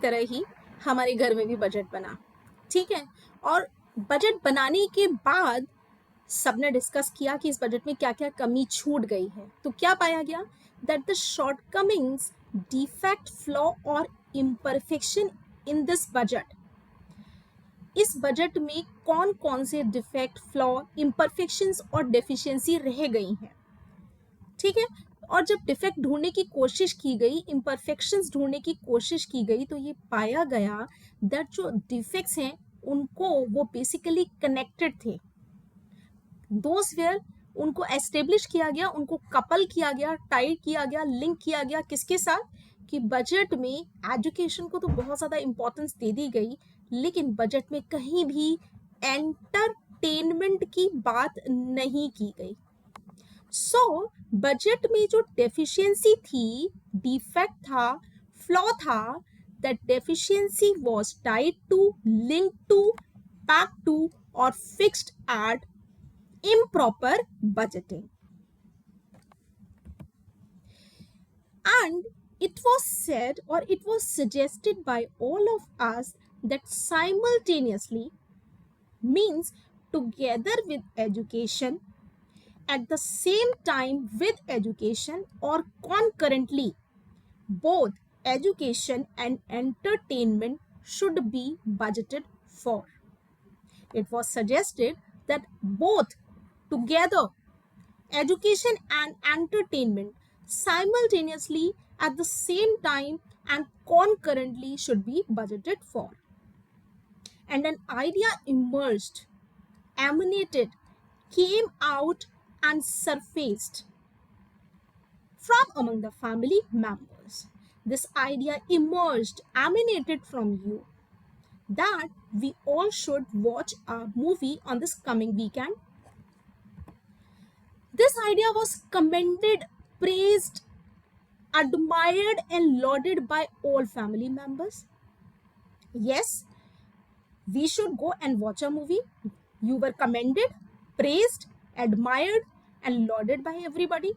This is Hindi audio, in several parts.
तरह ही हमारे घर में भी बजट बना। ठीक है। और बजट बनाने के बाद सबने डिस्कस किया कि इस बजट में क्या क्या कमी छूट गई है। तो क्या पाया गया that the shortcomings, defect, flaw और इम्परफेक्शन इन दिस बजट, इस बजट में कौन कौन से डिफेक्ट, फ्लॉ, इम्परफेक्शंस और डेफिशिएंसी रह गई हैं। ठीक है। और जब डिफेक्ट ढूंढने की कोशिश की गई, इम्परफेक्शंस ढूंढने की कोशिश की गई, तो ये पाया गया दैट जो डिफेक्ट्स हैं उनको वो बेसिकली कनेक्टेड थे। दोस वेयर, उनको एस्टेब्लिश किया गया, उनको कपल किया गया, टाई किया गया, लिंक किया गया किसके साथ कि बजट में एजुकेशन को तो बहुत ज़्यादा इंपॉर्टेंस दे दी गई, लेकिन बजट में कहीं भी एंटरटेनमेंट की बात नहीं की गई। सो बजट में जो डेफिशिएंसी थी, डिफेक्ट था, फ्लॉ था, that deficiency was tied to, link to, pack to और fixed at improper budgeting. And it was said or it was suggested by all of us that simultaneously means together with education, at the same time with education, or concurrently, both education and entertainment should be budgeted for. It was suggested that both together, education and entertainment, simultaneously at the same time and concurrently should be budgeted for. And an idea emerged, emanated, came out and surfaced from among the family members. This idea emerged, emanated from you, that we all should watch a movie on this coming weekend. This idea was commended, praised, admired and lauded by all family members. Yes, we should go and watch a movie. You were commended, praised, admired and lauded by everybody.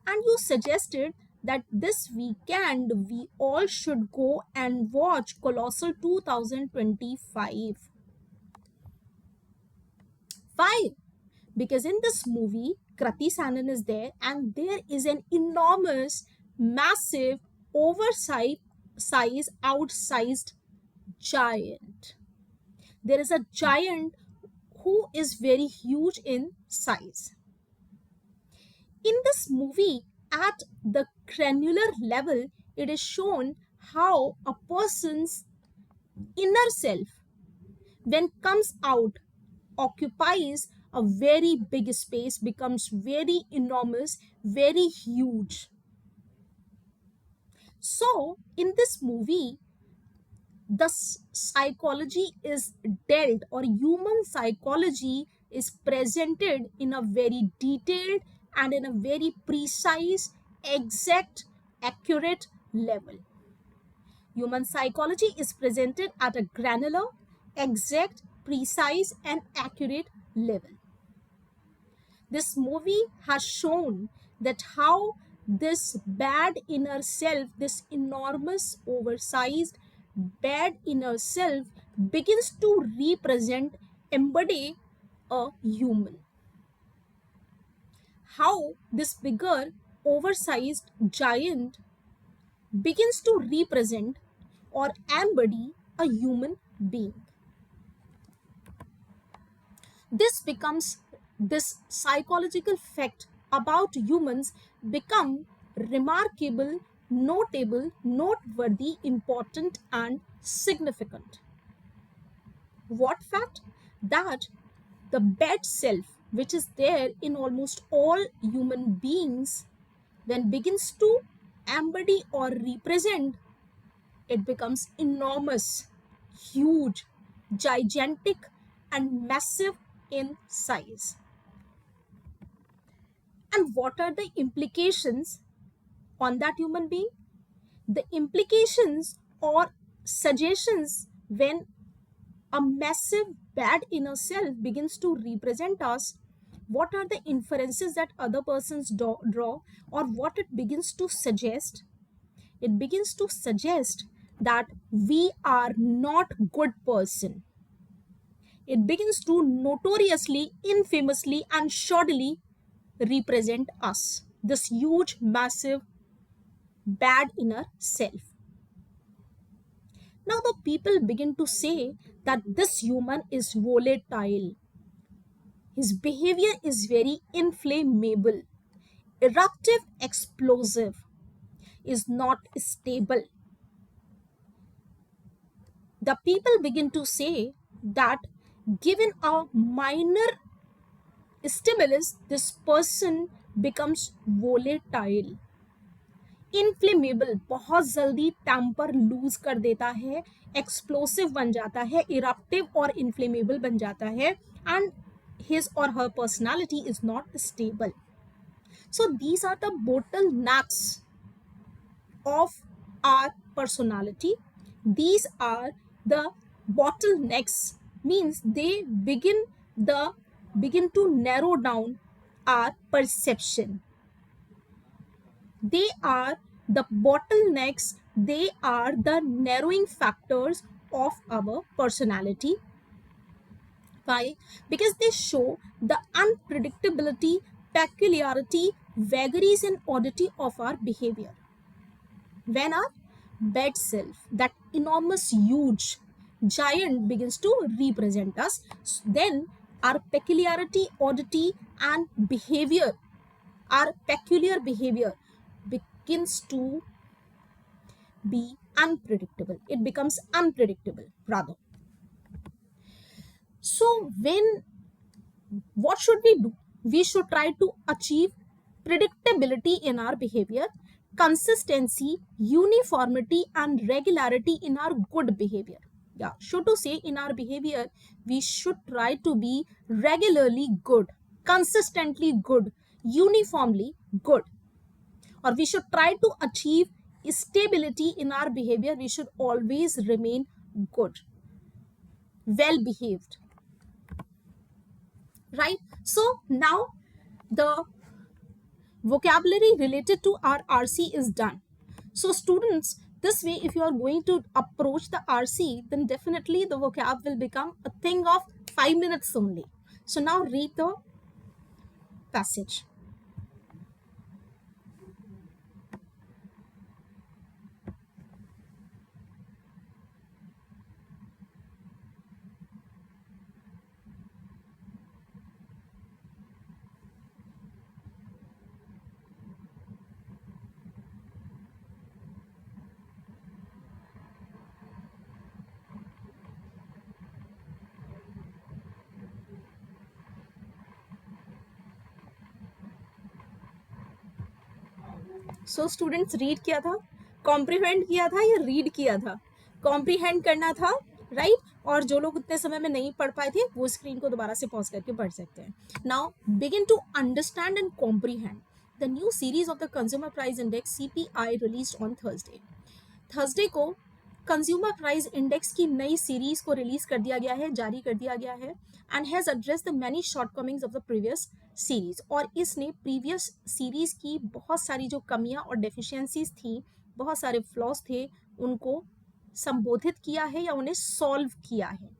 And you suggested that this weekend we all should go and watch Colossal 2025. Why? Because in this movie, Krati Sanon is there and there is an enormous, massive, oversized, outsized giant. There is a giant who is very huge in size. In this movie, at the granular level, it is shown how a person's inner self, when comes out, occupies a very big space, becomes very enormous, very huge. So, in this movie, the psychology is dealt, or human psychology is presented in a very detailed and in a very precise, exact, accurate level. Human psychology is presented at a granular, exact, precise and accurate level. This movie has shown that how this bad inner self, this enormous, oversized, bad inner self begins to represent, embody a human. How this bigger, oversized giant begins to represent or embody a human being. This psychological fact about humans become remarkable, notable, noteworthy, important and significant. What fact? That the bad self which is there in almost all human beings, when begins to embody or represent, it becomes enormous, huge, gigantic and massive in size. And what are the implications on that human being? The implications or suggestions when a massive bad inner self begins to represent us, what are the inferences that other persons draw, or what it begins to suggest? It begins to suggest that we are not good person. It begins to notoriously, infamously, and shoddily represent us. This huge, massive, bad inner self. Now the people begin to say that this human is volatile. His behavior is very inflammable, eruptive, explosive, is not stable. The people begin to say that given a minor stimulus, this person becomes volatile, inflammable, बहुत जल्दी टेम्पर लूज कर देता है, एक्सप्लोसिव बन जाता है, इरप्टिव और इन्फ्लेमेबल बन जाता है, and his or her personality is not stable. So these are the bottlenecks of our personality. These are the bottlenecks, means they begin to narrow down our perception. They are the bottlenecks, they are the narrowing factors of our personality. Why? Because they show the unpredictability, peculiarity, vagaries, and oddity of our behavior. When our bad self, that enormous, huge giant, begins to represent us, then our peculiarity, oddity, and behavior, our peculiar behavior begins to be unpredictable. It becomes unpredictable, rather. So, what should we do? We should try to achieve predictability in our behavior, consistency, uniformity, and regularity in our good behavior. Yeah, so to say, in our behavior, we should try to be regularly good, consistently good, uniformly good. Or we should try to achieve stability in our behavior. We should always remain good, well behaved, right? So now the vocabulary related to our RC is done. So students, this way, if you are going to approach the RC, then definitely the vocab will become a thing of 5 minutes only. So now read the passage. So students, read किया था, कॉम्प्रीहेंड किया था या रीड किया था? कॉम्प्रीहेंड करना था, राइट? और जो लोग उतने समय में नहीं पढ़ पाए थे, वो स्क्रीन को दोबारा से पॉज करके पढ़ सकते हैं. Now begin to understand and comprehend the new series of the consumer price index CPI released on Thursday को कंज्यूमर प्राइस इंडेक्स की नई सीरीज को रिलीज कर दिया गया है, जारी कर दिया गया है, and has address the many shortcomings of the previous series. और इसने प्रीवियस सीरीज की बहुत सारी जो कमियां और डेफिशिएंसीज थी, बहुत सारे फ्लॉज थे, उनको संबोधित किया है या उन्हें सॉल्व किया है.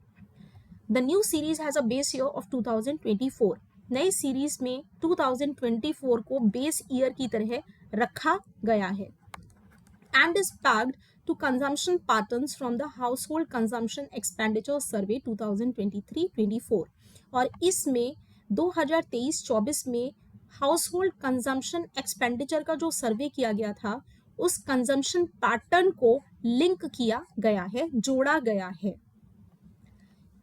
The new series has a base year of 2024. नई सीरीज में 2024 को बेस ईयर की तरह रखा गया है, and is pegged to consumption patterns from the Household Consumption Expenditure Survey 2023-24. और इसमें 2023-24 में हाउसहोल्ड कंजम्पशन एक्सपेंडिचर का जो सर्वे किया गया था, उस कंजम्पशन पैटर्न को लिंक किया गया है, जोड़ा गया है.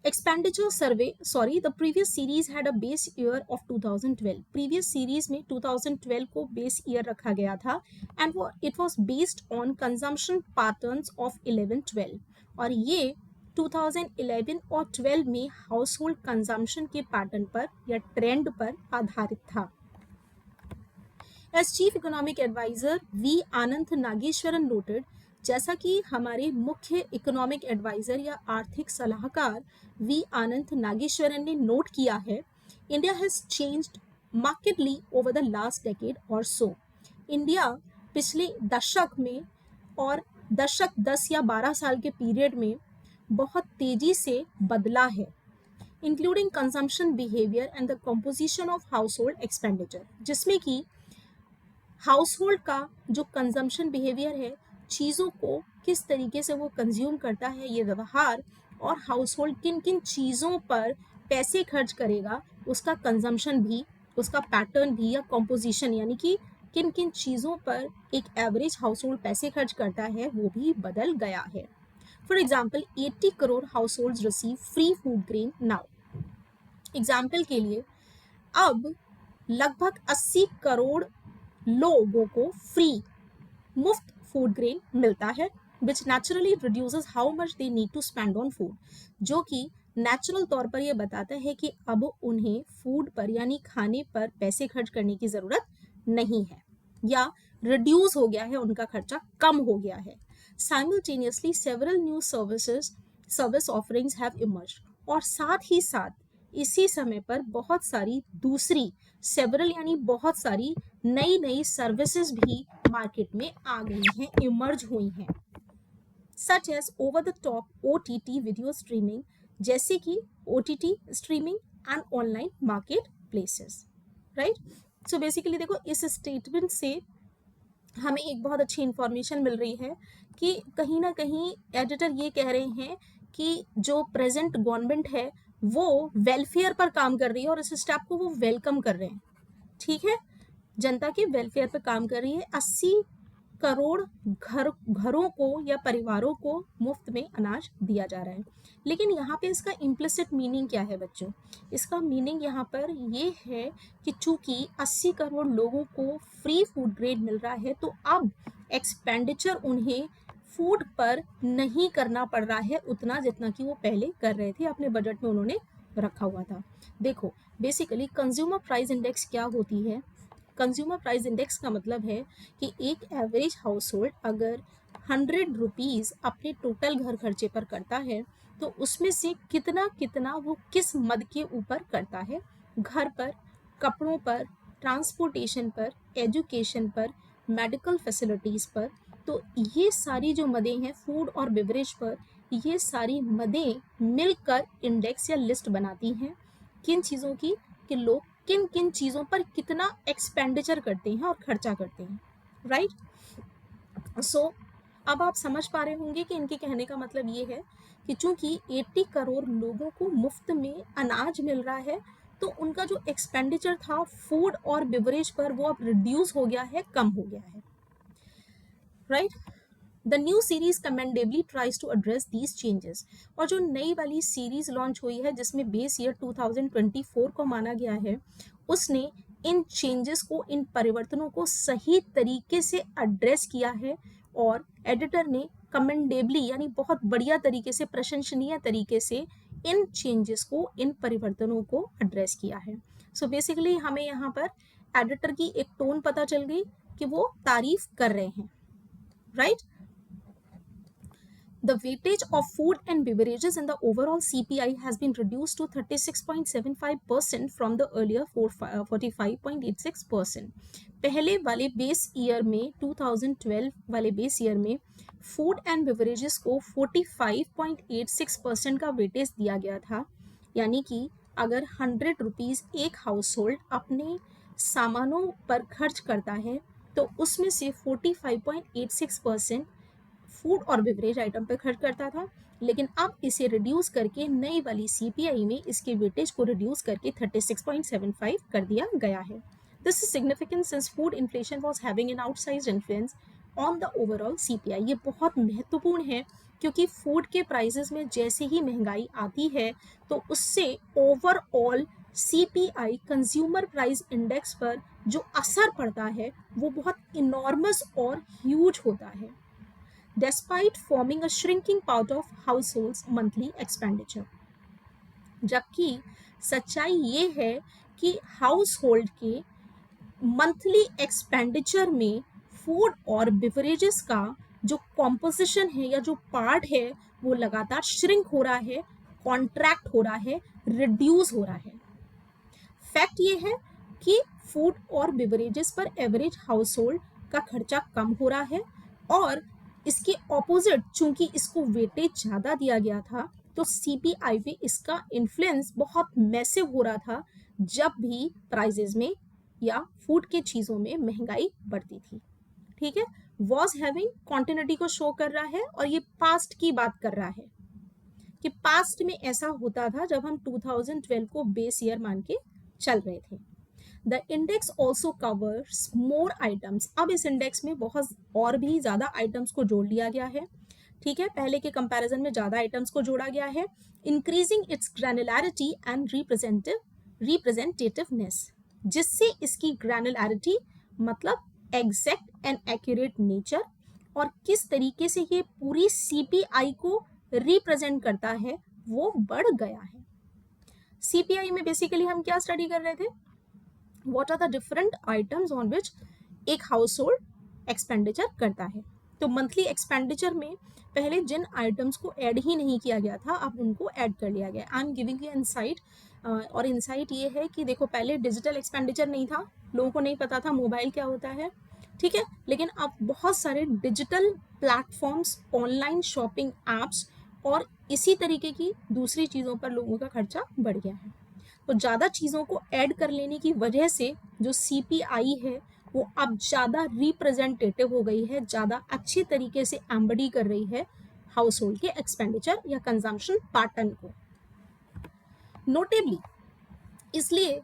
Expenditure survey, sorry, the previous series had a base year of 2012. Previous series में 2012 को बेस ईयर रखा गया था, एंड वो it was based on consumption patterns of 11-12. और ये 2011 और 12 में हाउस होल्ड कंजम्पशन के पैटर्न पर या ट्रेंड पर आधारित था. As chief economic adviser V Anand Nageswaran noted, जैसा कि हमारे मुख्य इकोनॉमिक एडवाइजर या आर्थिक सलाहकार वी आनंद नागेश्वरन ने नोट किया है, India has changed markedly over the last decade और सो. इंडिया पिछले दशक में और दशक 10 या 12 साल के पीरियड में बहुत तेजी से बदला है, including consumption behaviour and the composition of house hold expenditure, जिसमें कि हाउस होल्ड का जो कंजम्पशन बिहेवियर है, चीज़ों को किस तरीके से वो कंज्यूम करता है, ये व्यवहार, और हाउस होल्ड किन किन चीज़ों पर पैसे खर्च करेगा, उसका कंजम्पशन भी, उसका पैटर्न भी, या कॉम्पोजिशन यानी कि किन किन चीज़ों पर एक एवरेज हाउस होल्ड पैसे खर्च करता है, वो भी बदल गया है। For example 80 crore house hold receive free food grain now. Example के लिए अब लगभग 80 करोड़ लोगों को फ्री मुफ्त फूड ग्रेन मिलता है, which naturally reduces how much they need to spend on food, जो कि नेचुरल तौर पर यह बताता है कि अब उन्हें फूड पर यानी खाने पर पैसे खर्च करने की ज़रूरत नहीं है, या रिड्यूस हो गया है, उनका खर्चा कम हो गया है। Simultaneously several new service offerings have emerged, और साथ ही साथ इसी समय पर बहुत सारी दूसरी सेवरल यानी बहुत सारी नई नई सर्विसेज भी मार्केट में आ गई हैं, इमर्ज हुई हैं, such as over the top OTT video streaming, जैसे कि OTT streaming and online marketplaces, right. So basically देखो, इस स्टेटमेंट से हमें एक बहुत अच्छी इंफॉर्मेशन मिल रही है कि कहीं ना कहीं एडिटर ये कह रहे हैं कि जो प्रेजेंट गवर्नमेंट है वो वेलफेयर पर काम कर रही है और इस स्टेप को वो वेलकम कर रहे हैं, ठीक है, जनता के वेलफेयर पर काम कर रही है। 80 करोड़ घरों को या परिवारों को मुफ्त में अनाज दिया जा रहा है। लेकिन यहाँ पे इसका इम्प्लिसिट मीनिंग क्या है बच्चों? इसका मीनिंग यहाँ पर ये है कि चूंकि 80 करोड़ लोगों को फ्री फूड ग्रेड मिल रहा है, तो अब एक्सपेंडिचर उन्हें फूड पर नहीं करना पड़ रहा है उतना जितना कि वो पहले कर रहे थे, अपने बजट में उन्होंने रखा हुआ था। देखो बेसिकली कंज्यूमर प्राइस इंडेक्स क्या होती है? कंज्यूमर प्राइस इंडेक्स का मतलब है कि एक एवरेज हाउस होल्ड अगर 100 रुपीज़ अपने टोटल घर खर्चे पर करता है, तो उसमें से कितना कितना वो किस मद के ऊपर करता है, घर पर, कपड़ों पर, ट्रांसपोर्टेशन पर, एजुकेशन पर, मेडिकल फैसिलिटीज़ पर। तो ये सारी जो मदें हैं फूड और बेवरेज पर, ये सारी मदें मिलकर इंडेक्स या लिस्ट बनाती हैं किन चीज़ों की, कि लोग किन किन चीज़ों पर कितना एक्सपेंडिचर करते हैं और खर्चा करते हैं, राइट। सो अब आप समझ पा रहे होंगे कि इनके कहने का मतलब ये है कि चूंकि 80 करोड़ लोगों को मुफ्त में अनाज मिल रहा है, तो उनका जो एक्सपेंडिचर था फूड और बेवरेज पर वो अब रिड्यूस हो गया है, कम हो गया है, right. The new series commendably tries to address these changes, और जो नई वाली सीरीज लॉन्च हुई है जिसमें बेस ईयर 2024 को माना गया है, उसने इन चेंजेस को, इन परिवर्तनों को सही तरीके से एड्रेस किया है, और एडिटर ने कमेंडेबली यानी बहुत बढ़िया तरीके से, प्रशंसनीय तरीके से इन चेंजेस को, इन परिवर्तनों को एड्रेस किया है। सो बेसिकली हमें यहाँ पर एडिटर की एक टोन पता चल गई कि वो तारीफ कर रहे हैं, right. The weightage of food and beverages in the overall CPI has been reduced to 36.75% from the earlier 45.86%. पहले वाले बेस ईयर में 2012 वाले बेस ईयर में फूड एंड बेवरेजेस को 45.86% का वेटेज दिया गया था, यानी कि अगर 100 रुपीज़ एक हाउस होल्ड अपने सामानों पर खर्च करता है, तो उसमें से 45.86% फूड और बेवरेज आइटम पर खर्च करता था। लेकिन अब इसे रिड्यूस करके नई वाली CPI में इसके वेटेज को रिड्यूस करके 36.75 कर दिया गया है। This is significant since food inflation was having an outsized influence on the overall CPI। ये बहुत महत्वपूर्ण है क्योंकि फूड के प्राइसेस में जैसे ही महंगाई आती है, तो उससे overall CPI consumer price index पर जो असर पड़ता है वो बहुत इनॉर्मस और ह्यूज होता है, despite forming a shrinking part of households' monthly expenditure। जबकि सच्चाई ये है कि हाउस होल्ड के मंथली एक्सपेंडिचर में फूड और बिवरेजेस का जो कॉम्पोजिशन है या जो पार्ट है वो लगातार श्रिंक हो रहा है, कॉन्ट्रैक्ट हो रहा है, रिड्यूस हो रहा है। फैक्ट ये है कि फूड और बिवरेजेस पर एवरेज हाउस होल्ड का खर्चा कम हो रहा है, और इसके ऑपोजिट चूंकि इसको वेटेज ज़्यादा दिया गया था, तो सीपीआई पे इसका इन्फ्लुएंस बहुत मैसिव हो रहा था जब भी प्राइजेज में या फूड के चीज़ों में महंगाई बढ़ती थी। ठीक है, वॉज हैविंग कॉन्टिन्यूटी को शो कर रहा है और ये पास्ट की बात कर रहा है कि पास्ट में ऐसा होता था जब हम 2012 को बेस ईयर मान के चल रहे थे। The index also covers more items. अब इस इंडेक्स में बहुत और भी ज़्यादा आइटम्स को जोड़ लिया गया है। ठीक है, पहले के कंपैरिजन में ज़्यादा आइटम्स को जोड़ा गया है, इंक्रीजिंग इट्स ग्रैनुलैरिटी एंड रिप्रेजेंटेटिवनेस, जिससे इसकी ग्रैनुलैरिटी मतलब एग्जैक्ट एंड एक्यूरेट नेचर और किस तरीके से ये पूरी सीपीआई को रिप्रेजेंट करता है वो बढ़ गया है। सीपीआई में बेसिकली हम क्या स्टडी कर रहे थे, what are the different items on which एक हाउस होल्ड एक्सपेंडिचर करता है। तो मंथली एक्सपेंडिचर में पहले जिन आइटम्स को ऐड ही नहीं किया गया था अब उनको ऐड कर लिया गया। I am giving you insight, और इनसाइट ये है कि देखो पहले डिजिटल एक्सपेंडिचर नहीं था, लोगों को नहीं पता था मोबाइल क्या होता है। ठीक है, लेकिन अब बहुत सारे digital platforms, online shopping apps और इसी तरीके की दूसरी चीज़ों पर लोगों का खर्चा बढ़ गया है। तो ज़्यादा चीज़ों को ऐड कर लेने की वजह से जो सीपीआई है वो अब ज़्यादा रिप्रेजेंटेटिव हो गई है, ज़्यादा अच्छी तरीके से एम्बडी कर रही है हाउस होल्ड के एक्सपेंडिचर या कंजम्पशन पैटर्न को। नोटेबली, इसलिए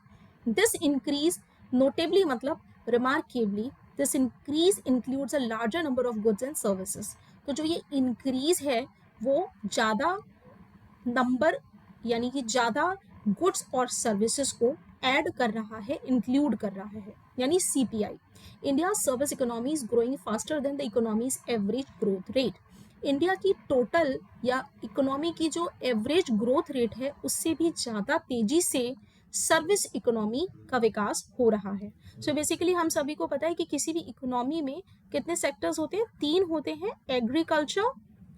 दिस इंक्रीज, नोटेबली मतलब remarkably, this increase includes a larger number of goods and services. तो जो ये इंक्रीज है वो ज़्यादा नंबर यानी कि ज़्यादा गुड्स और सर्विसेज को ऐड कर रहा है, इंक्लूड कर रहा है, यानी CPI. India service economy is growing faster than the economies average growth rate. India की टोटल या इकोनॉमी की जो एवरेज ग्रोथ रेट है उससे भी ज़्यादा तेजी से सर्विस इकोनॉमी का विकास हो रहा है। सो बेसिकली हम सभी को पता है कि किसी भी इकोनॉमी में कितने सेक्टर्स होते हैं, 3 होते हैं, एग्रीकल्चर,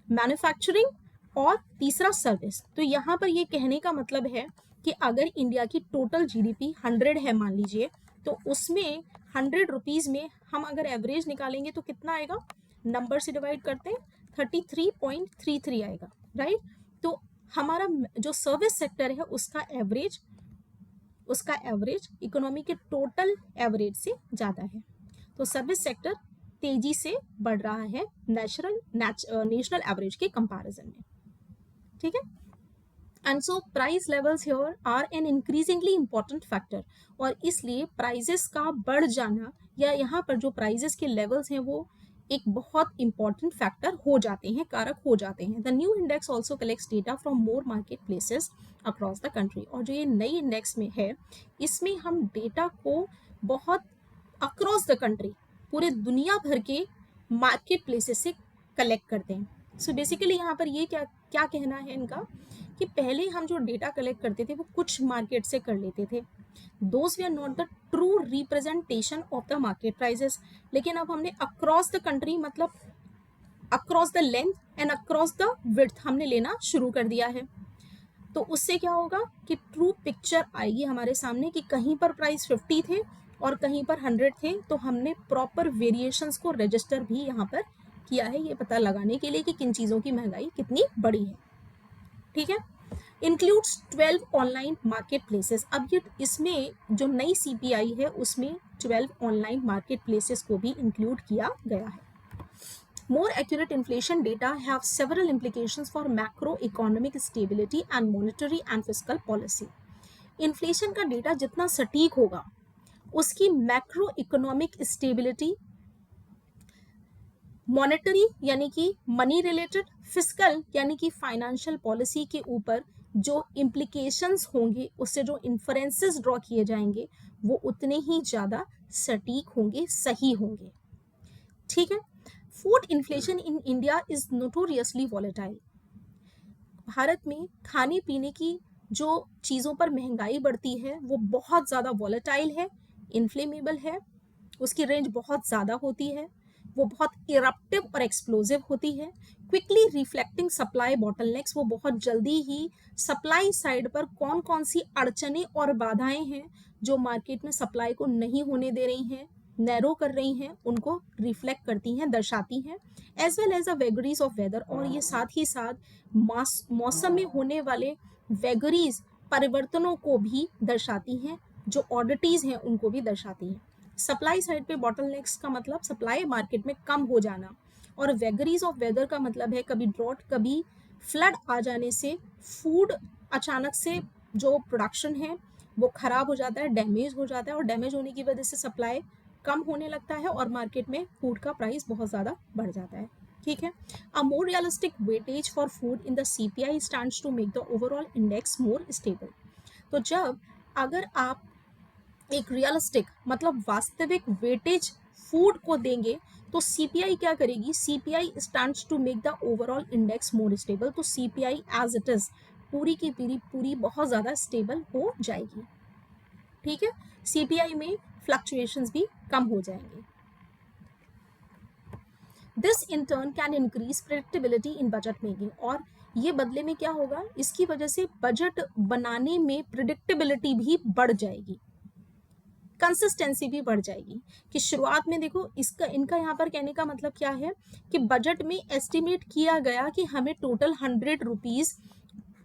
मैन्युफैक्चरिंग और तीसरा सर्विस। तो यहाँ पर ये कहने का मतलब है कि अगर इंडिया की टोटल जीडीपी 100 है मान लीजिए, तो उसमें 100 रुपीज़ में हम अगर एवरेज निकालेंगे तो कितना आएगा, नंबर से डिवाइड करते हैं 33.33 आएगा, राइट। तो हमारा जो सर्विस सेक्टर है उसका एवरेज इकोनॉमी के टोटल एवरेज से ज़्यादा है। तो सर्विस सेक्टर तेजी से बढ़ रहा है नेशनल एवरेज के कंपैरिजन में। ठीक है, and so price levels here are an increasingly important factor. और इसलिए प्राइजेस का बढ़ जाना या यहाँ पर जो प्राइजेस के लेवल्स हैं वो एक बहुत इंपॉर्टेंट फैक्टर हो जाते हैं, कारक हो जाते हैं। The new index also collects data from more market places across the country. और जो ये नई इंडेक्स में है इसमें हम डेटा को बहुत अक्रॉस द कंट्री, पूरे दुनिया भर के मार्केट प्लेसेस से कलेक्ट करते हैं। सो बेसिकली यहाँ पर ये क्या क्या कहना है इनका कि पहले हम जो डेटा कलेक्ट करते थे वो कुछ मार्केट से कर लेते थे, those we are not the true representation of the market prices. लेकिन अब हमने अक्रॉस द कंट्री मतलब across the length and across the width हमने लेना शुरू कर दिया है। तो उससे क्या होगा कि ट्रू पिक्चर आएगी हमारे सामने कि कहीं पर प्राइस 50 थे और कहीं पर 100 थे। तो हमने प्रॉपर वेरिएशंस को रजिस्टर भी यहाँ पर किया है ये पता लगाने के लिए कि किन चीज़ों की महंगाई कितनी बड़ी है। ठीक है, इंक्लूड्स 12 ऑनलाइन मार्केट प्लेसेस। अब ये इसमें जो नई सीपीआई है उसमें 12 ऑनलाइन मार्केट प्लेसेस को भी इंक्लूड किया गया है। More accurate inflation data have several implications for macroeconomic stability and monetary and fiscal policy. Inflation का डेटा जितना सटीक होगा उसकी मैक्रो इकोनॉमिक स्टेबिलिटी, मॉनेटरी यानी कि मनी रिलेटेड, फिस्कल यानी कि फाइनेंशियल पॉलिसी के ऊपर जो इम्प्लीकेशंस होंगे, उससे जो इन्फरेंसेस ड्रॉ किए जाएंगे वो उतने ही ज़्यादा सटीक होंगे, सही होंगे। ठीक है, food inflation in India is notoriously volatile. Bharat में खाने पीने की जो चीज़ों पर महंगाई बढ़ती है वो बहुत ज़्यादा वॉलेटाइल है, इन्फ्लेमेबल है, उसकी रेंज बहुत ज़्यादा होती है, वो बहुत इरप्टिव और एक्सप्लोजिव होती है, क्विकली रिफ्लेक्टिंग सप्लाई बॉटलनेक्स। वो बहुत जल्दी ही सप्लाई साइड पर कौन कौन सी अड़चनें और बाधाएं हैं जो मार्केट में सप्लाई को नहीं होने दे रही हैं नैरो कर रही हैं उनको रिफ्लेक्ट करती हैं, दर्शाती हैं, as well as a vagaries of weather, और ये साथ ही साथ मौसम में होने वाले वेगरीज परिवर्तनों को भी दर्शाती हैं, जो ऑडिटीज हैं उनको भी दर्शाती हैं। सप्लाई साइड पे बॉटलनेक्स का मतलब सप्लाई मार्केट में कम हो जाना, और वेगरीज ऑफ वेदर का मतलब है कभी ड्रॉट, कभी फ्लड आ जाने से फूड अचानक से जो प्रोडक्शन है वो खराब हो जाता है, डैमेज हो जाता है, और डैमेज होने की वजह से सप्लाई कम होने लगता है और मार्केट में फूड का प्राइस बहुत ज़्यादा बढ़ जाता है। ठीक है, a more realistic weightage for food in the CPI stands to make the overall index more stable. तो जब अगर आप एक रियलिस्टिक मतलब वास्तविक वेटेज फूड को देंगे तो सीपीआई क्या करेगी, CPI stands to make the overall index more stable. तो सीपीआई एज इट इज पूरी की पूरी बहुत ज़्यादा स्टेबल हो जाएगी। ठीक है, सीपीआई में फ्लक्चुएशंस भी कम हो जाएंगे। This in turn can increase predictability in budget making, और ये बदले में क्या होगा, इसकी वजह से बजट बनाने में प्रिडिक्टेबिलिटी भी बढ़ जाएगी, कंसिस्टेंसी भी बढ़ जाएगी। कि शुरुआत में देखो इसका इनका यहाँ पर कहने का मतलब क्या है कि बजट में एस्टिमेट किया गया कि हमें टोटल 100 रुपीज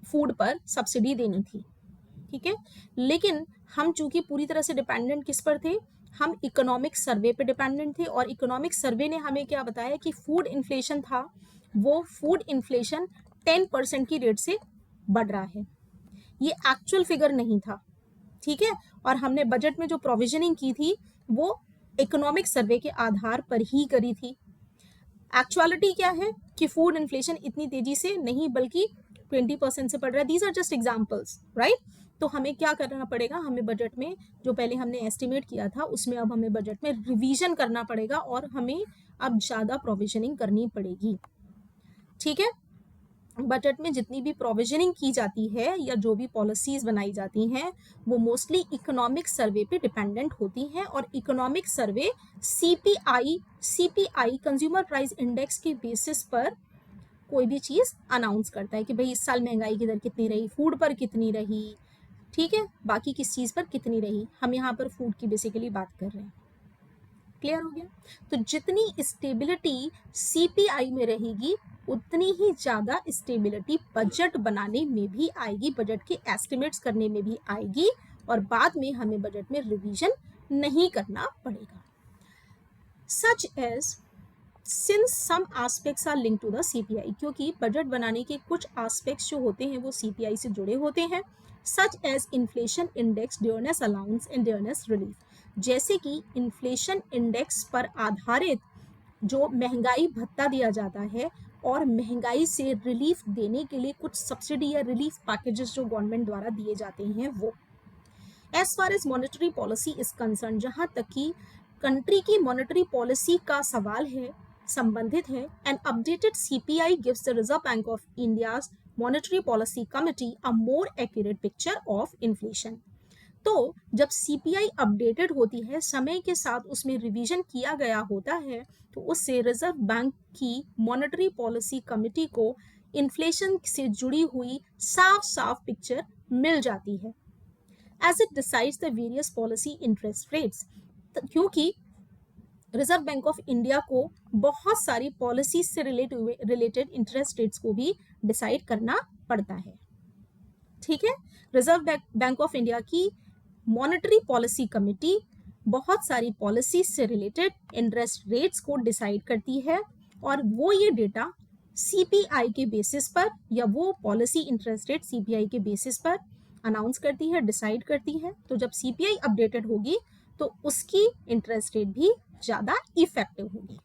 फूड पर सब्सिडी देनी थी। ठीक है, लेकिन हम चूंकि पूरी तरह से डिपेंडेंट किस पर थे, हम इकोनॉमिक सर्वे पे डिपेंडेंट थे, और इकोनॉमिक सर्वे ने हमें क्या बताया कि फूड इन्फ्लेशन था, वो फूड इन्फ्लेशन 10% की रेट से बढ़ रहा है, ये एक्चुअल फिगर नहीं था। ठीक है, और हमने बजट में जो प्रोविजनिंग की थी वो इकोनॉमिक सर्वे के आधार पर ही करी थी। एक्चुअलिटी क्या है कि फूड इन्फ्लेशन इतनी तेजी से नहीं बल्कि 20% से बढ़ रहा है। These are just examples, right. तो हमें क्या करना पड़ेगा, हमें बजट में जो पहले हमने एस्टिमेट किया था उसमें अब हमें बजट में रिवीजन करना पड़ेगा और हमें अब ज़्यादा प्रोविजनिंग करनी पड़ेगी। ठीक है, बजट में जितनी भी प्रोविजनिंग की जाती है या जो भी पॉलिसीज बनाई जाती हैं वो मोस्टली इकोनॉमिक सर्वे पे डिपेंडेंट होती हैं, और economic survey CPI consumer price index के बेसिस पर कोई भी चीज़ अनाउंस करता है कि भाई इस साल महंगाई की दर कितनी रही, फूड पर कितनी रही, ठीक है, बाकी किस चीज़ पर कितनी रही। हम यहाँ पर फूड की बेसिकली बात कर रहे हैं। क्लियर हो गया। तो जितनी स्टेबिलिटी सीपीआई में रहेगी उतनी ही ज़्यादा स्टेबिलिटी बजट बनाने में भी आएगी, बजट के एस्टिमेट्स करने में भी आएगी, और बाद में हमें बजट में रिवीजन नहीं करना पड़ेगा। Such as since some aspects are link to the CPI, क्योंकि बजट बनाने के कुछ एस्पेक्ट्स जो होते हैं वो सीपीआई से जुड़े होते हैं। Such as inflation index, dearness allowance and dearness relief, जैसे कि इन्फ्लेशन इंडेक्स पर आधारित जो महंगाई भत्ता दिया जाता है और महंगाई से रिलीफ देने के लिए कुछ सब्सिडी या रिलीफ पैकेजेस जो गवर्नमेंट द्वारा दिए जाते हैं वो। As far as monetary policy is concern, जहाँ तक कि कंट्री की मॉनेटरी पॉलिसी का सवाल है, संबंधित है, and updated CPI gives the reserve Bank of India's monetary policy committee a more accurate picture of inflation. तो जब सीपीआई अपडेटेड होती है, समय के साथ उसमें रिवीजन किया गया होता है, तो उससे रिजर्व बैंक की मॉनेटरी पॉलिसी कमिटी को इन्फ्लेशन से जुड़ी हुई साफ साफ पिक्चर मिल जाती है, as it decides the various policy interest rates, क्योंकि रिजर्व बैंक ऑफ इंडिया को बहुत सारी पॉलिसी से रिलेटेड इंटरेस्ट रेट्स को भी डिसाइड करना पड़ता है। ठीक है, रिजर्व बैंक ऑफ इंडिया की मॉनेटरी पॉलिसी कमेटी बहुत सारी पॉलिसी से रिलेटेड इंटरेस्ट रेट्स को डिसाइड करती है, और वो ये डेटा सीपीआई के बेसिस पर या वो पॉलिसी इंटरेस्ट रेट सीपीआई के बेसिस पर अनाउंस करती है, डिसाइड करती है। तो जब सीपीआई अपडेटेड होगी तो उसकी इंटरेस्ट रेट भी ज़्यादा इफेक्टिव होगी।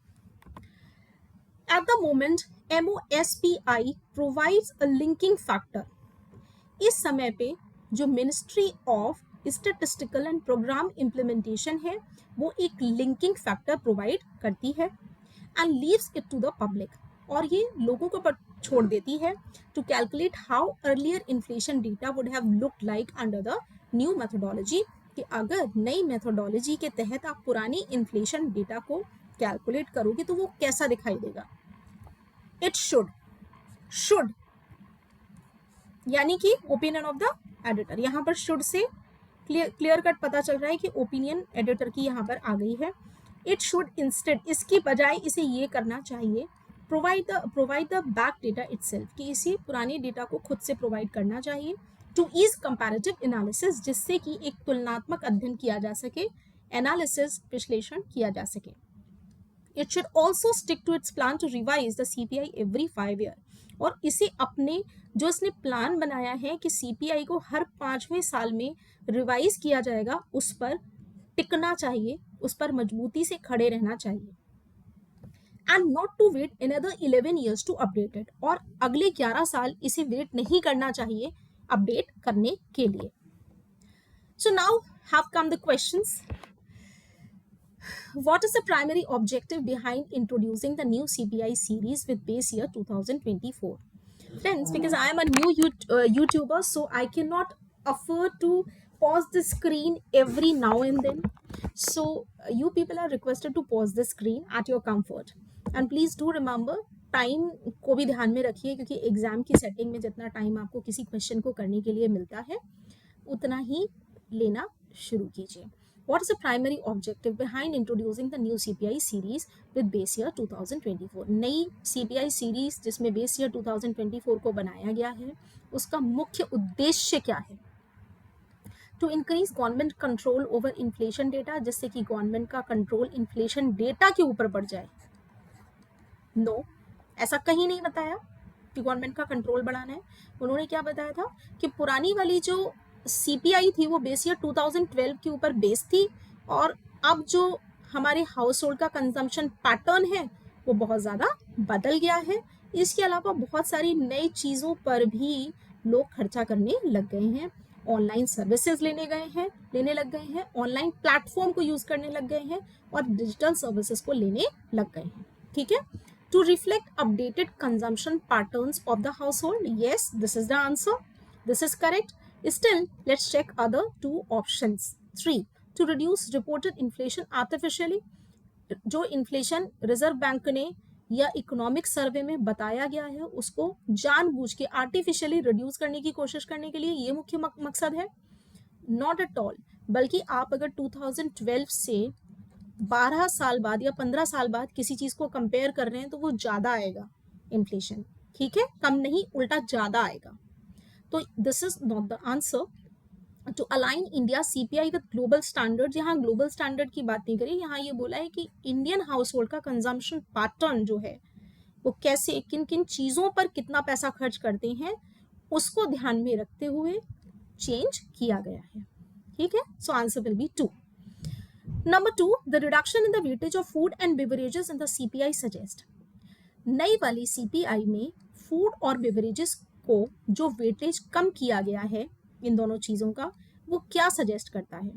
At the moment MOSPI provides a linking factor, इस समय पे जो ministry of statistical and programme implementation है वो एक लिंकिंग फैक्टर प्रोवाइड करती है, and leaves it to the public, और ये लोगों को पर छोड़ देती है to calculate how earlier inflation data would have looked like under the new methodology, कि अगर नई मेथोडोलॉजी के तहत आप पुरानी इन्फ्लेशन डेटा को कैलकुलेट करोगे तो वो कैसा दिखाई देगा। इट शुड यानी कि ओपिनियन ऑफ द एडिटर, यहाँ पर शुड से क्लियर कट पता चल रहा है कि ओपिनियन एडिटर की यहाँ पर आ गई है। इट शुड इंस्टेड, इसकी बजाय इसे ये करना चाहिए, provide the back data itself, कि इसी पुराने डेटा को खुद से प्रोवाइड करना चाहिए। टू ईज कंपैरेटिव एनालिसिस, जिससे कि एक तुलनात्मक अध्ययन किया जा सके, एनालिसिस विश्लेषण किया जा सके। It should also stick to its plan to revise the CPI every 5 year, और इसे अपने जो इसने प्लान बनाया है कि CPI को हर 5वें साल में रिवाइज किया जाएगा, उस पर टिकना चाहिए, उस पर मजबूती से खड़े रहना चाहिए। And not to wait another 11 years to update it, और अगले 11 साल इसे वेट नहीं करना चाहिए अपडेट करने के लिए। So now have come the questions. What is the primary objective behind introducing the new CPI series with base year 2024? Friends, because I am a new YouTuber, so I cannot afford to pause the screen every now and then. So you people are requested to pause the screen at your comfort. And please do remember, time को भी ध्यान में रखिए, क्योंकि एग्जाम की सेटिंग में जितना टाइम आपको किसी क्वेश्चन को करने के लिए मिलता है उतना ही लेना शुरू कीजिए। What is the primary objective behind introducing the new CPI series with base year 2024? नई CPI series जिसमें base year 2024 को बनाया गया है, उसका मुख्य उद्देश्य क्या है? To increase government control over inflation data, जिससे कि गवर्नमेंट का कंट्रोल इन्फ्लेशन डेटा के ऊपर बढ़ जाए। नो, ऐसा कहीं नहीं बताया कि गवर्नमेंट का कंट्रोल बढ़ाना है। उन्होंने क्या बताया था कि पुरानी वाली जो CPI थी वो बेस ईयर 2012 के ऊपर बेस थी, और अब जो हमारे हाउस होल्ड का कंजम्पशन पैटर्न है वो बहुत ज़्यादा बदल गया है। इसके अलावा बहुत सारी नई चीज़ों पर भी लोग खर्चा करने लग गए हैं, ऑनलाइन सर्विसेज लेने लग गए हैं, ऑनलाइन प्लेटफॉर्म को यूज़ करने लग गए हैं, और डिजिटल सर्विसेज को लेने लग गए हैं। ठीक है, to reflect updated consumption patterns of the household. Yes, this is the answer. This is correct. Still, let's check other two options. 3. To reduce reported inflation artificially. जो इन्फ्लेशन रिजर्व बैंक ने या इकोनॉमिक सर्वे में बताया गया है उसको जानबूझ के आर्टिफिशियली रिड्यूस करने की कोशिश करने के लिए ये मुख्य मकसद है? Not at all. बल्कि आप अगर 2012 से 12 साल बाद या 15 साल बाद किसी चीज को कंपेयर कर रहे हैं तो वो ज्यादा आएगा इन्फ्लेशन। ठीक है, कम नहीं, उल्टा ज्यादा आएगा। तो this is not the answer. To align India CPI with global standard, यहाँ ग्लोबल स्टैंडर्ड की बात नहीं करी, यहाँ ये बोला है कि इंडियन हाउस होल्ड का कंजम्पशन पैटर्न जो है वो कैसे, किन किन चीजों पर कितना पैसा खर्च करते हैं उसको ध्यान में रखते हुए चेंज किया गया है। ठीक है, so answer will be 2. Number 2, the reduction in the weightage of food and beverages in the CPI suggest. नई वाली CPI में फूड और बेवरेजेस को जो वेटेज कम किया गया है इन दोनों चीज़ों का, वो क्या सजेस्ट करता है?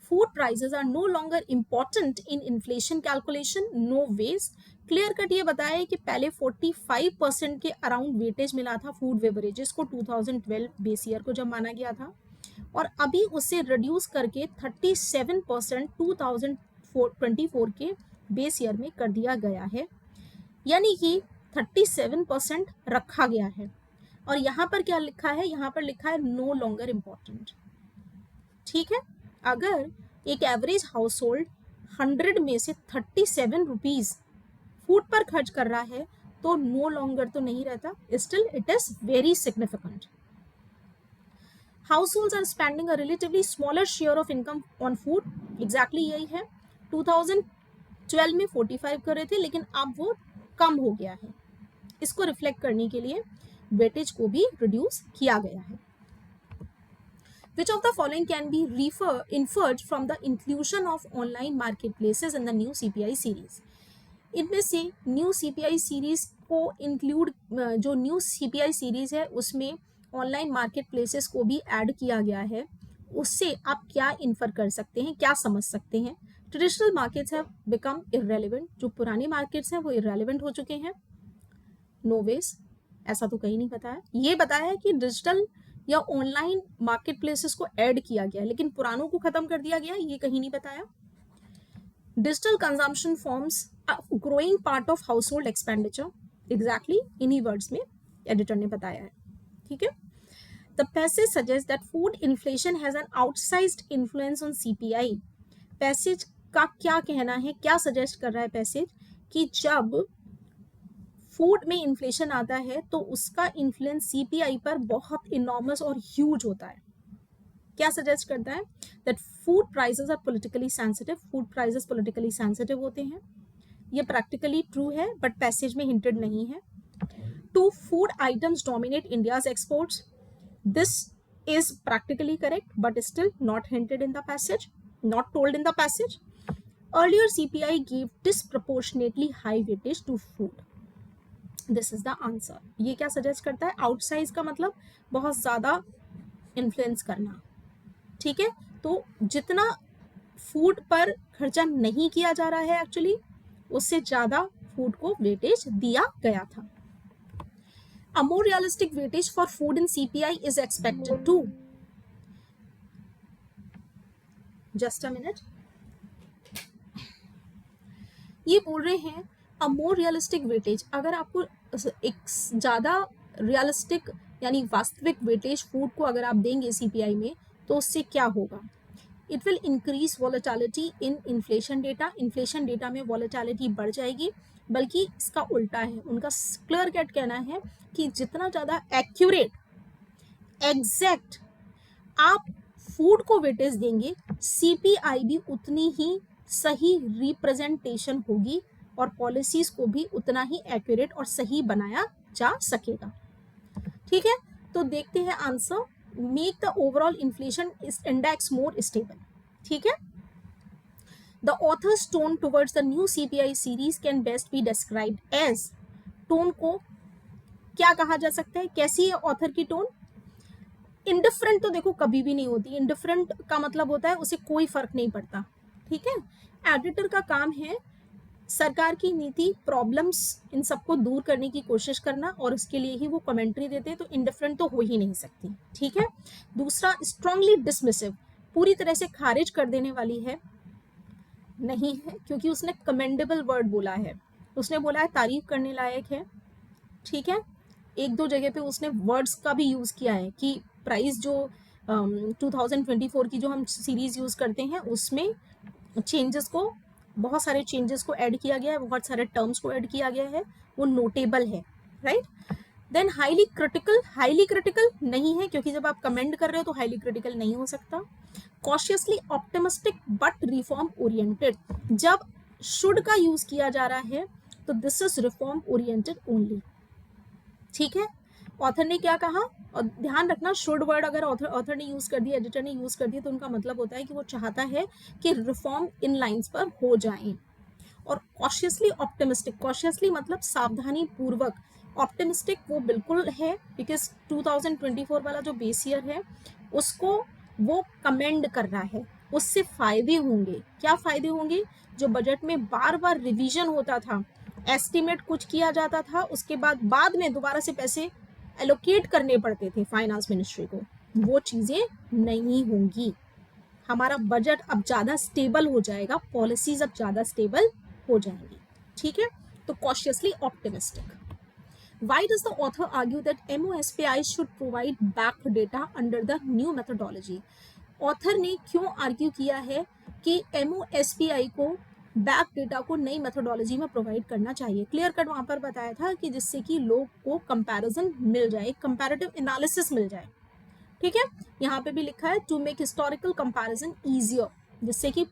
Food prices are no longer important in inflation calculation, no ways. Clear cut ये बताया है कि पहले 45% के अराउंड वेटेज मिला था फूड बेवरेजेस को 2012 बेस ईयर को जब माना गया था, और अभी उसे रिड्यूस करके 37% 2024 के बेस ईयर में कर दिया गया है, यानी कि 37% रखा गया है। और यहाँ पर क्या लिखा है? यहाँ पर लिखा है नो लॉन्गर इम्पॉर्टेंट। ठीक है, अगर एक एवरेज हाउस होल्ड 100 में से 37 रुपीज फूड पर खर्च कर रहा है तो नो लॉन्गर तो नहीं रहता, still it is very significant. Households are spending a relatively smaller share of income on food. Exactly यही है। 2012 में 45 कर रहे थे, लेकिन अब वो कम हो गया है। इसको रिफ्लेक्ट करने के लिए वेटेज को भी रिड्यूस किया गया है। Which of the following can be inferred from the inclusion of online marketplaces in the new CPI series? इनमें से न्यू CPI सीरीज को इंक्लूड, जो न्यू CPI सीरीज है उसमें ऑनलाइन मार्केट प्लेसेस को भी ऐड किया गया है, उससे आप क्या इन्फर कर सकते हैं, क्या समझ सकते हैं? Traditional markets have become irrelevant, जो पुराने मार्केट्स हैं वो इररेलेवेंट हो चुके हैं। नो वेज, ऐसा तो कहीं नहीं बताया। ये बताया है कि डिजिटल या ऑनलाइन मार्केट प्लेसेस को ऐड किया गया, लेकिन पुरानों को खत्म कर दिया गया, ये कहीं नहीं बताया। Digital consumption forms growing part of house hold expenditure, exactly इन्हीं वर्ड्स में एडिटर ने बताया है। ठीक है, The passage suggests that food inflation has an outsized influence on CPI. Passage का क्या कहना है, क्या सजेस्ट कर रहा है पैसेज, कि जब फूड में इन्फ्लेशन आता है तो उसका इन्फ्लुएंस सीपीआई पर बहुत इनॉर्मस और ह्यूज होता है. क्या सजेस्ट करता है, that food prices are politically sensitive. Food prices politically sensitive होते हैं. ये प्रैक्टिकली ट्रू है बट पैसेज में हिंटेड नहीं है. 2 food items dominate India's exports. This is practically correct but still not hinted in the passage, not told in the passage. Earlier CPI gave disproportionately high weightage to food. This is the answer. ये क्या सजेस्ट करता है, आउटसाइज का मतलब बहुत ज़्यादा इन्फ्लुएंस करना. ठीक है, तो जितना फूड पर खर्चा नहीं किया जा रहा है एक्चुअली, उससे ज़्यादा फूड को वेटेज दिया गया था. A more realistic weightage for food in CPI is expected to. Just a minute. ये बोल रहे हैं a more realistic weightage. अगर आपको एक ज़्यादा रियलिस्टिक यानी वास्तविक वेटेज फूड को अगर आप देंगे CPI में, तो उससे क्या होगा, it will increase volatility in inflation data. Inflation data में वॉलेटिलिटी बढ़ जाएगी, बल्कि इसका उल्टा है. उनका क्लियर कट कहना है कि जितना ज़्यादा एक्यूरेट एग्जैक्ट आप फूड को वेटेज देंगे, सीपीआई भी उतनी ही सही रिप्रेजेंटेशन होगी और पॉलिसीज को भी उतना ही एक्यूरेट और सही बनाया जा सकेगा. ठीक है, तो देखते हैं answer. Make the overall inflation index more stable. ठीक है, the author's tone towards the new CPI series can best be described as. Tone को क्या कहा जा सकता है, कैसी है ऑथर की टोन. इंडिफरेंट तो देखो कभी भी नहीं होती. इंडिफरेंट का मतलब होता है उसे कोई फर्क नहीं पड़ता. ठीक है, एडिटर का काम है सरकार की नीति प्रॉब्लम्स इन सबको दूर करने की कोशिश करना, और उसके लिए ही वो कमेंट्री देते हैं, तो इंडिफरेंट तो हो ही नहीं सकती. ठीक है, दूसरा स्ट्रांगली डिसमिसिव, पूरी तरह से खारिज कर देने वाली है नहीं है, क्योंकि उसने कमेंडेबल वर्ड बोला है, उसने बोला है तारीफ करने लायक है. ठीक है, एक दो जगह पे उसने वर्ड्स का भी यूज़ किया है कि प्राइस जो 2024 की जो हम सीरीज यूज़ करते हैं उसमें चेंजेस को, बहुत सारे चेंजेस को ऐड किया गया है, बहुत सारे टर्म्स को ऐड किया गया है, वो नोटेबल है. राइट. देन हाईली क्रिटिकल नहीं है, क्योंकि जब आप कमेंड कर रहे हो तो हाईली क्रिटिकल नहीं हो सकता. Cautiously optimistic but reform oriented, जब शुड का यूज किया जा रहा है तो this is reform oriented only. ठीक है, ऑथर ने क्या कहा, और ध्यान रखना शुड वर्ड अगर ऑथर ने यूज कर दिया, एडिटर ने यूज कर दिया, तो उनका मतलब होता है कि वो चाहता है कि रिफॉर्म इन लाइंस पर हो जाए. और कॉशियसली ऑप्टिमिस्टिक, कॉशियसली मतलब सावधानी पूर्वक, ऑप्टिमिस्टिक वो बिल्कुल है, बिकॉज 2024 वाला जो बेस ईयर है उसको वो कमेंड कर रहा है, उससे फायदे होंगे. क्या फायदे होंगे, जो बजट में बार बार रिवीजन होता था, एस्टिमेट कुछ किया जाता था, उसके बाद में दोबारा से पैसे एलोकेट करने पड़ते थे फाइनेंस मिनिस्ट्री को, वो चीज़ें नहीं होंगी. हमारा बजट अब ज़्यादा स्टेबल हो जाएगा, पॉलिसीज अब ज़्यादा स्टेबल हो जाएंगी. ठीक है, तो cautiously optimistic. Why does the author argue that MOSPI should provide backed data under the new methodology? Author ने क्यों आर्ग्यू किया है कि MOSPI को बैक डेटा को नई मेथोडोलॉजी में प्रोवाइड करना चाहिए. क्लियर कट वहाँ पर बताया था कि जिससे कि लोग को कंपैरिजन मिल जाए, कंपैरेटिव एनालिसिस मिल जाए. ठीक है, यहाँ पे भी लिखा है to make historical comparison easier, जिससे कि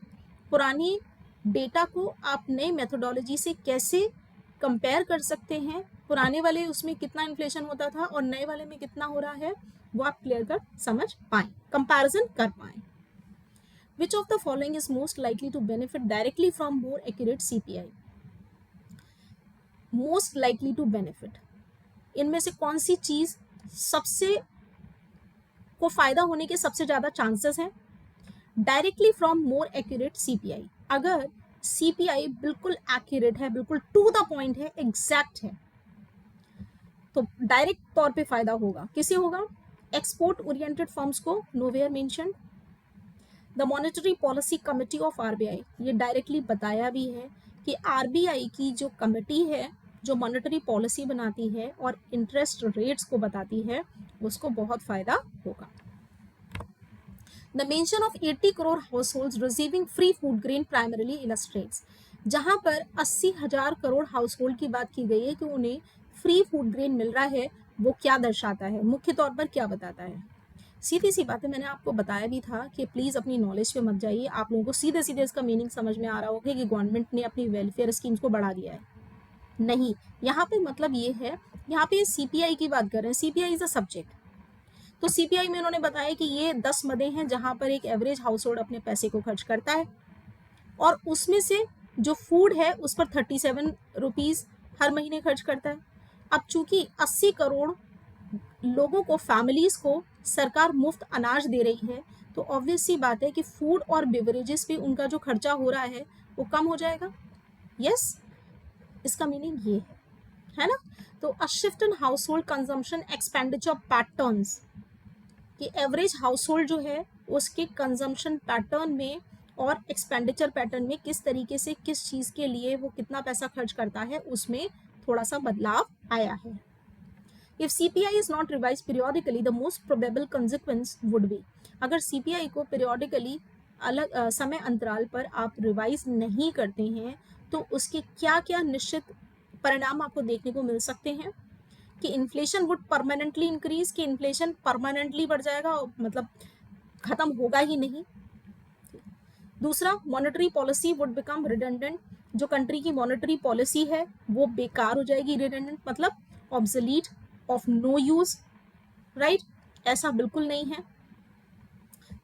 पुरानी डेटा को आप नई मेथोडोलॉजी से कैसे कंपेयर कर सकते हैं, पुराने वाले उसमें कितना इन्फ्लेशन होता था और नए वाले में कितना हो रहा है, वो आप क्लियर कर समझ पाएं, कंपैरिजन कर पाएं. Which of the following is most likely to benefit directly from more accurate CPI? Most likely to benefit, इनमें से कौन सी चीज सबसे को फायदा होने के सबसे ज्यादा चांसेस हैं? Directly from more accurate CPI. अगर CPI बिल्कुल एक्यूरेट है, बिल्कुल टू द पॉइंट है, एग्जैक्ट है, तो डायरेक्ट तौर पे फायदा होगा. किसे होगा? एक्सपोर्ट ओरिएंटेड फर्म्स को, nowhere mentioned. The monetary policy committee of RBI, ये डायरेक्टली बताया भी है कि RBI की जो कमिटी है, जो मॉनेटरी पॉलिसी बनाती है और इंटरेस्ट रेट्स को बताती है, उसको बहुत फायदा होगा। The mention of 80 crore households receiving free food grain primarily illustrates, जहां पर 80,000 करोड़ हाउसहोल्ड की बात की गई है कि उन्हें फ्री फूड ग्रेन मिल रहा है, वो क्या दर्शाता है, मुख्य तौर पर क्या बताता है? सीधी सी बात है, मैंने आपको बताया भी था कि प्लीज़ अपनी नॉलेज पे मत जाइए। आप लोगों को सीधे सीधे इसका मीनिंग समझ में आ रहा होगा कि गवर्नमेंट ने अपनी वेलफेयर स्कीम्स को बढ़ा दिया है। नहीं, यहाँ पे मतलब ये है, यहाँ पे सीपीआई की बात कर रहे हैं। CPI is a subject. तो सीपीआई में उन्होंने बताया कि ये 10 मदें हैं जहां पर एक एवरेज हाउस होल्ड अपने पैसे को खर्च करता है, और उसमें से जो फूड है उस पर 37 रुपीज़ हर महीने खर्च करता है। अब चूंकि 80 करोड़ लोगों को, फैमिलीज को सरकार मुफ्त अनाज दे रही है, तो ऑब्वियस सी बात है कि फूड और बिवरेजेस पे उनका जो खर्चा हो रहा है वो कम हो जाएगा। यस, इसका मीनिंग ये है ना। तो अ shift in house hold consumption expenditure patterns, कि एवरेज हाउस होल्ड जो है उसके कंजम्पशन पैटर्न में और एक्सपेंडिचर पैटर्न में किस तरीके से किस चीज़ के लिए वो कितना पैसा खर्च करता है, उसमें थोड़ा सा बदलाव आया है। If CPI is not revised periodically, the most probable consequence would be, अगर CPI को periodically अलग समय अंतराल पर आप रिवाइज नहीं करते हैं तो उसके क्या क्या निश्चित परिणाम आपको देखने को मिल सकते हैं? कि इन्फ्लेशन वुड परमानेंटली इंक्रीज, कि इन्फ्लेशन परमानेंटली बढ़ जाएगा, मतलब खत्म होगा ही नहीं। दूसरा, monetary policy would become redundant, जो कंट्री की मॉनेटरी पॉलिसी है वो बेकार हो जाएगी। रिडंडेंट मतलब obsolete, of no use, right, ऐसा बिल्कुल नहीं है।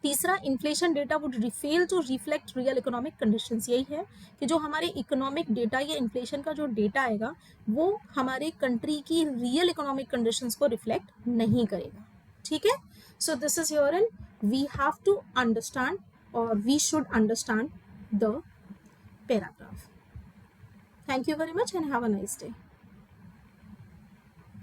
तीसरा, inflation data would fail to reflect real economic conditions, यही है कि जो हमारे इकोनॉमिक डेटा या इन्फ्लेशन का जो डेटा आएगा वो हमारे कंट्री की रियल इकोनॉमिक कंडीशंस को रिफ्लेक्ट नहीं करेगा। ठीक है, so this is your and we have to understand और we should understand the paragraph. Thank you very much and have a nice day.